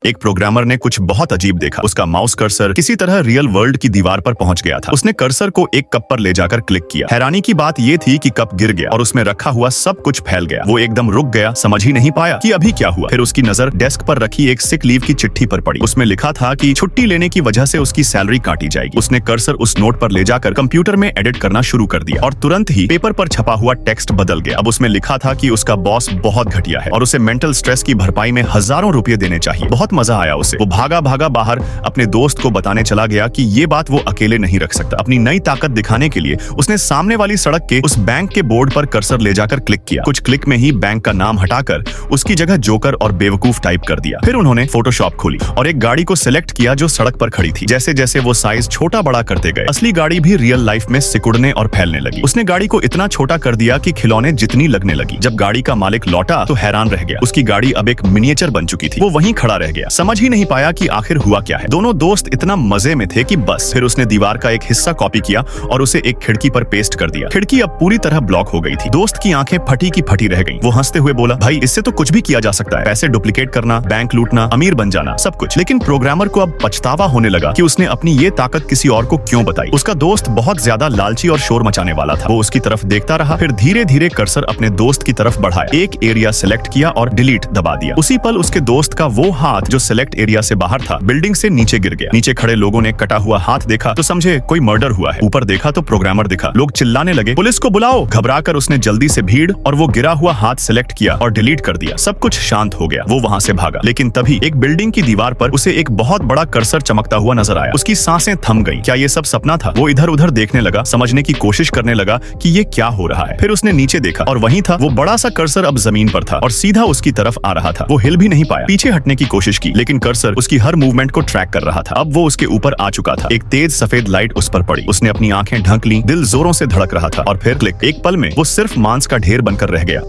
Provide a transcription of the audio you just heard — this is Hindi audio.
एक प्रोग्रामर ने कुछ बहुत अजीब देखा। उसका माउस कर्सर किसी तरह रियल वर्ल्ड की दीवार पर पहुंच गया था। उसने कर्सर को एक कप पर ले जाकर क्लिक किया। हैरानी की बात यह थी कि कप गिर गया और उसमें रखा हुआ सब कुछ फैल गया। वो एकदम रुक गया, समझ ही नहीं पाया कि अभी क्या हुआ। फिर उसकी नजर डेस्क पर रखी एक सिक लीव की चिट्ठी पर पड़ी। उसमें लिखा था कि छुट्टी लेने की वजह से उसकी सैलरी काटी जाएगी। उसने कर्सर उस नोट पर ले जाकर कंप्यूटर में एडिट करना शुरू कर दिया और तुरंत ही पेपर पर छपा हुआ टेक्स्ट बदल गया। अब उसमें लिखा था कि उसका बॉस बहुत घटिया है और उसे मेंटल स्ट्रेस की भरपाई में हजारों रुपए देने चाहिए। बहुत मजा आया उसे। वो भागा भागा बाहर अपने दोस्त को बताने चला गया कि ये बात वो अकेले नहीं रख सकता। अपनी नई ताकत दिखाने के लिए उसने सामने वाली सड़क के उस बैंक के बोर्ड पर कर्सर ले जाकर क्लिक किया। कुछ क्लिक में ही बैंक का नाम हटाकर उसकी जगह जोकर और बेवकूफ टाइप कर दिया। फिर उन्होंने फोटोशॉप खोली और एक गाड़ी को सिलेक्ट किया जो सड़क पर खड़ी थी। जैसे जैसे वो साइज छोटा बड़ा करते गए, असली गाड़ी भी रियल लाइफ में सिकुड़ने और फैलने लगी। उसने गाड़ी को इतना छोटा कर दिया कि खिलौने जितनी लगने लगी। जब गाड़ी का मालिक लौटा तो हैरान रह गया। उसकी गाड़ी अब एक मिनिएचर बन चुकी थी। वो वहीं खड़ा रह गया, समझ ही नहीं पाया कि आखिर हुआ क्या है। दोनों दोस्त इतना मजे में थे कि बस। फिर उसने दीवार का एक हिस्सा कॉपी किया और उसे एक खिड़की पर पेस्ट कर दिया। खिड़की अब पूरी तरह ब्लॉक हो गई थी। दोस्त की आंखें फटी की फटी रह गईं। वो हंसते हुए बोला, भाई इससे तो कुछ भी किया जा सकता है, पैसे डुप्लीकेट करना, बैंक लूटना, अमीर बन जाना, सब कुछ। लेकिन प्रोग्रामर को अब पछतावा होने लगा कि उसने अपनी ये ताकत किसी और को क्यों बताई। उसका दोस्त बहुत ज्यादा लालची और शोर मचाने वाला था। वो उसकी तरफ देखता रहा, फिर धीरे धीरे कर्सर अपने दोस्त की तरफ बढ़ाया। एक एरिया सेलेक्ट किया और डिलीट दबा दिया। उसी पल उसके दोस्त का वो हाथ जो सेलेक्ट एरिया से बाहर था, बिल्डिंग से नीचे गिर गया। नीचे खड़े लोगों ने कटा हुआ हाथ देखा तो समझे कोई मर्डर हुआ है। ऊपर देखा तो प्रोग्रामर दिखा। लोग चिल्लाने लगे, पुलिस को बुलाओ। घबराकर उसने जल्दी से भीड़ और वो गिरा हुआ हाथ सेलेक्ट किया और डिलीट कर दिया। सब कुछ शांत हो गया। वो वहां से भागा, लेकिन तभी एक बिल्डिंग की दीवार पर उसे एक बहुत बड़ा कर्सर चमकता हुआ नजर आया। उसकी सांसें थम गईं। क्या ये सब सपना था? वो इधर उधर देखने लगा, समझने की कोशिश करने लगा कि ये क्या हो रहा है। फिर उसने नीचे देखा और वहीं था वो बड़ा सा कर्सर, अब जमीन पर था और सीधा उसकी तरफ आ रहा था। वो हिल भी नहीं पाया। पीछे हटने की कोशिश की, लेकिन कर्सर उसकी हर मूवमेंट को ट्रैक कर रहा था। अब वो उसके ऊपर आ चुका था। एक तेज सफेद लाइट उस पर पड़ी। उसने अपनी आंखें ढक ली, दिल जोरों से धड़क रहा था और फिर क्लिक। एक पल में वो सिर्फ मांस का ढेर बनकर रह गया।